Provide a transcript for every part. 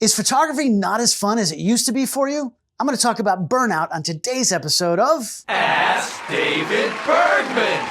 Is photography not as fun as it used to be for you? I'm going to talk about burnout on today's episode of Ask David Bergman.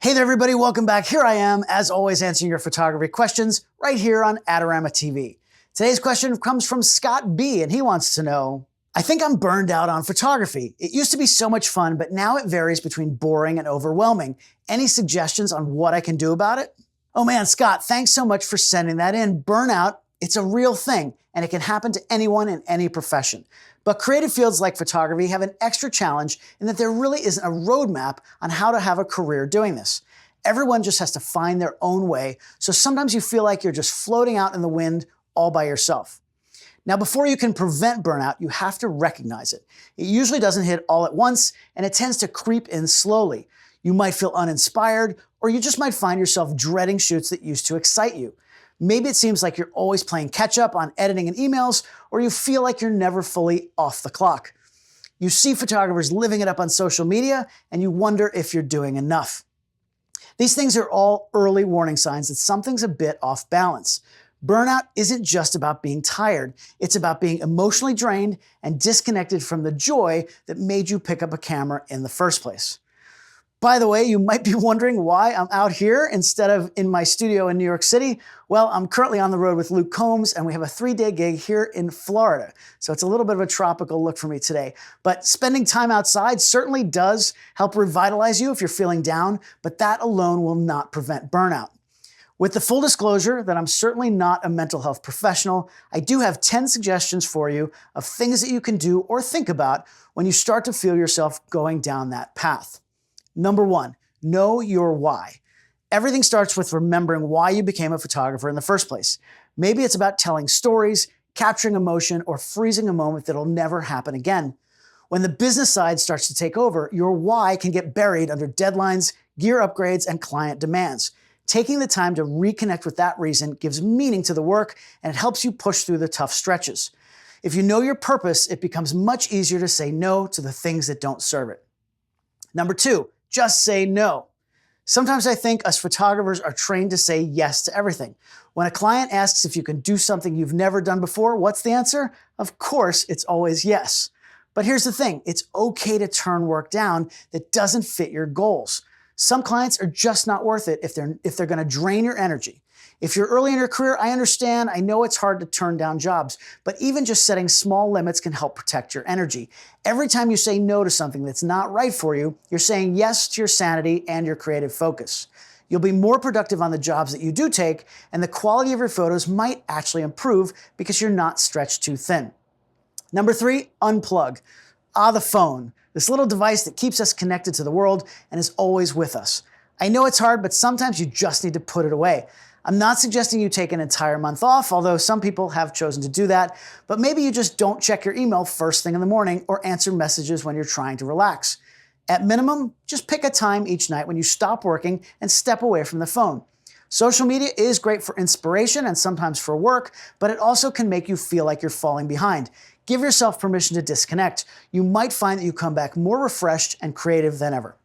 Hey there everybody, welcome back. Here I am, as always, answering your photography questions right here on Adorama TV. Today's question comes from Scott B, and he wants to know, I think I'm burned out on photography. It used to be so much fun, but now it varies between boring and overwhelming. Any suggestions on what I can do about it? Oh man, Scott, thanks so much for sending that in. Burnout, it's a real thing, and it can happen to anyone in any profession. But creative fields like photography have an extra challenge in that there really isn't a roadmap on how to have a career doing this. Everyone just has to find their own way, so sometimes you feel like you're just floating out in the wind all by yourself. Now, before you can prevent burnout, you have to recognize it. It usually doesn't hit all at once, and it tends to creep in slowly. You might feel uninspired, or you just might find yourself dreading shoots that used to excite you. Maybe it seems like you're always playing catch up on editing and emails, or you feel like you're never fully off the clock. You see photographers living it up on social media, and you wonder if you're doing enough. These things are all early warning signs that something's a bit off balance. Burnout isn't just about being tired. It's about being emotionally drained and disconnected from the joy that made you pick up a camera in the first place. By the way, you might be wondering why I'm out here instead of in my studio in New York City. Well, I'm currently on the road with Luke Combs, and we have a 3-day gig here in Florida. So it's a little bit of a tropical look for me today. But spending time outside certainly does help revitalize you if you're feeling down, but that alone will not prevent burnout. With the full disclosure that I'm certainly not a mental health professional, I do have 10 suggestions for you of things that you can do or think about when you start to feel yourself going down that path. Number 1, know your why. Everything starts with remembering why you became a photographer in the first place. Maybe it's about telling stories, capturing emotion, or freezing a moment that'll never happen again. When the business side starts to take over, your why can get buried under deadlines, gear upgrades, and client demands. Taking the time to reconnect with that reason gives meaning to the work, and it helps you push through the tough stretches. If you know your purpose, it becomes much easier to say no to the things that don't serve it. Number 2, just say no. Sometimes I think us photographers are trained to say yes to everything. When a client asks if you can do something you've never done before, what's the answer? Of course, it's always yes. But here's the thing, it's okay to turn work down that doesn't fit your goals. Some clients are just not worth it if they're going to drain your energy. If you're early in your career, I understand. I know it's hard to turn down jobs, but even just setting small limits can help protect your energy. Every time you say no to something that's not right for you, you're saying yes to your sanity and your creative focus. You'll be more productive on the jobs that you do take, and the quality of your photos might actually improve because you're not stretched too thin. Number 3, unplug. The phone. This little device that keeps us connected to the world and is always with us. I know it's hard, but sometimes you just need to put it away. I'm not suggesting you take an entire month off, although some people have chosen to do that, but maybe you just don't check your email first thing in the morning or answer messages when you're trying to relax. At minimum, just pick a time each night when you stop working and step away from the phone. Social media is great for inspiration and sometimes for work, but it also can make you feel like you're falling behind. Give yourself permission to disconnect. You might find that you come back more refreshed and creative than ever.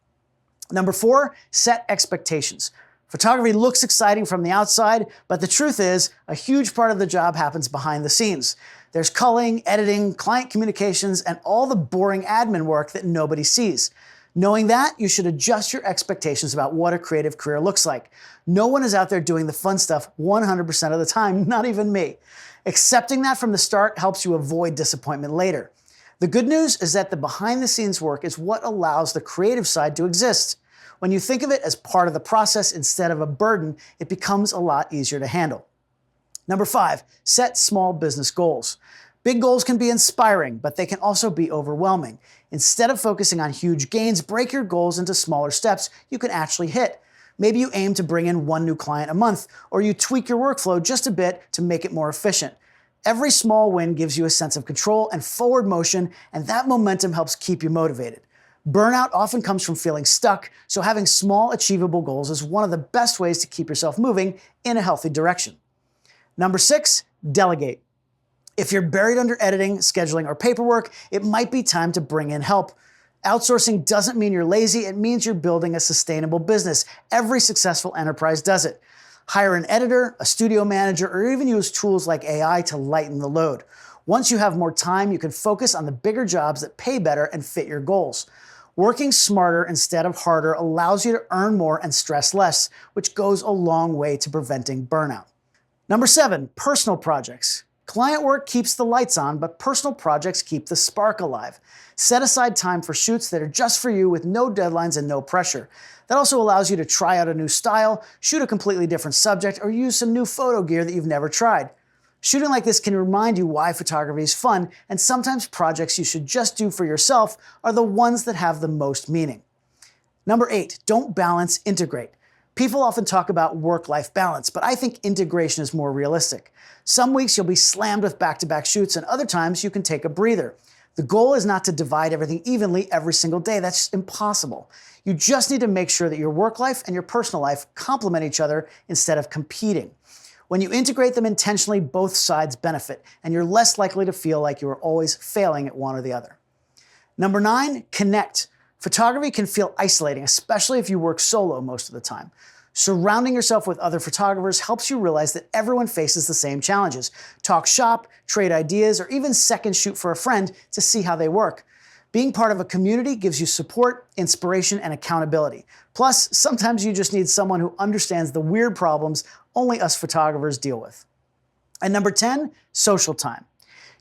Number 4, set expectations. Photography looks exciting from the outside, but the truth is, a huge part of the job happens behind the scenes. There's culling, editing, client communications, and all the boring admin work that nobody sees. Knowing that, you should adjust your expectations about what a creative career looks like. No one is out there doing the fun stuff 100% of the time, not even me. Accepting that from the start helps you avoid disappointment later. The good news is that the behind-the-scenes work is what allows the creative side to exist. When you think of it as part of the process instead of a burden, it becomes a lot easier to handle. Number 5, set small business goals. Big goals can be inspiring, but they can also be overwhelming. Instead of focusing on huge gains, break your goals into smaller steps you can actually hit. Maybe you aim to bring in 1 new client a month, or you tweak your workflow just a bit to make it more efficient. Every small win gives you a sense of control and forward motion, and that momentum helps keep you motivated. Burnout often comes from feeling stuck, so having small, achievable goals is one of the best ways to keep yourself moving in a healthy direction. Number 6, delegate. If you're buried under editing, scheduling, or paperwork, it might be time to bring in help. Outsourcing doesn't mean you're lazy, it means you're building a sustainable business. Every successful enterprise does it. Hire an editor, a studio manager, or even use tools like AI to lighten the load. Once you have more time, you can focus on the bigger jobs that pay better and fit your goals. Working smarter instead of harder allows you to earn more and stress less, which goes a long way to preventing burnout. Number 7, personal projects. Client work keeps the lights on, but personal projects keep the spark alive. Set aside time for shoots that are just for you with no deadlines and no pressure. That also allows you to try out a new style, shoot a completely different subject, or use some new photo gear that you've never tried. Shooting like this can remind you why photography is fun, and sometimes projects you should just do for yourself are the ones that have the most meaning. Number 8, don't balance, integrate. People often talk about work-life balance, but I think integration is more realistic. Some weeks you'll be slammed with back-to-back shoots, and other times you can take a breather. The goal is not to divide everything evenly every single day. That's impossible. You just need to make sure that your work life and your personal life complement each other instead of competing. When you integrate them intentionally, both sides benefit, and you're less likely to feel like you are always failing at one or the other. Number 9, connect. Photography can feel isolating, especially if you work solo most of the time. Surrounding yourself with other photographers helps you realize that everyone faces the same challenges. Talk shop, trade ideas, or even second shoot for a friend to see how they work. Being part of a community gives you support, inspiration, and accountability. Plus, sometimes you just need someone who understands the weird problems only us photographers deal with. And number 10, social time.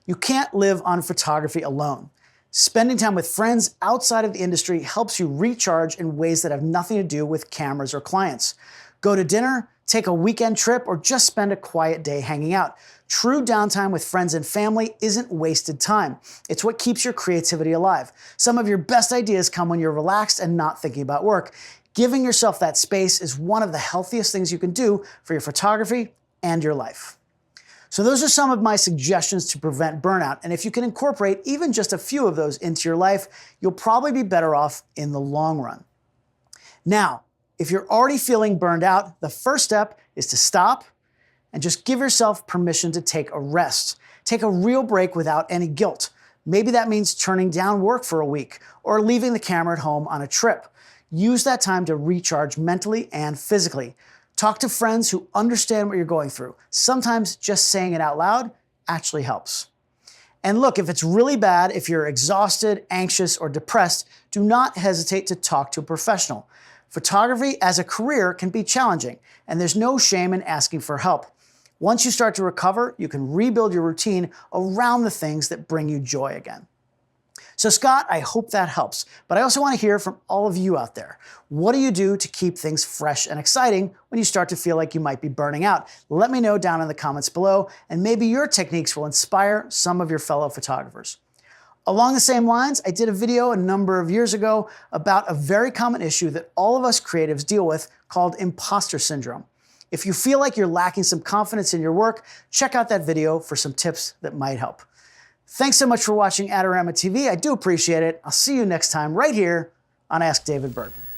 You can't live on photography alone. Spending time with friends outside of the industry helps you recharge in ways that have nothing to do with cameras or clients. Go to dinner, take a weekend trip, or just spend a quiet day hanging out. True downtime with friends and family isn't wasted time. It's what keeps your creativity alive. Some of your best ideas come when you're relaxed and not thinking about work. Giving yourself that space is one of the healthiest things you can do for your photography and your life. So those are some of my suggestions to prevent burnout, and if you can incorporate even just a few of those into your life, you'll probably be better off in the long run. Now, if you're already feeling burned out, the first step is to stop and just give yourself permission to take a rest. Take a real break without any guilt. Maybe that means turning down work for a week or leaving the camera at home on a trip. Use that time to recharge mentally and physically. Talk to friends who understand what you're going through. Sometimes just saying it out loud actually helps. And look, if it's really bad, if you're exhausted, anxious, or depressed, do not hesitate to talk to a professional. Photography as a career can be challenging, and there's no shame in asking for help. Once you start to recover, you can rebuild your routine around the things that bring you joy again. So Scott, I hope that helps, but I also want to hear from all of you out there. What do you do to keep things fresh and exciting when you start to feel like you might be burning out? Let me know down in the comments below, and maybe your techniques will inspire some of your fellow photographers. Along the same lines, I did a video a number of years ago about a very common issue that all of us creatives deal with called imposter syndrome. If you feel like you're lacking some confidence in your work, check out that video for some tips that might help. Thanks so much for watching Adorama TV. I do appreciate it. I'll see you next time right here on Ask David Bergman.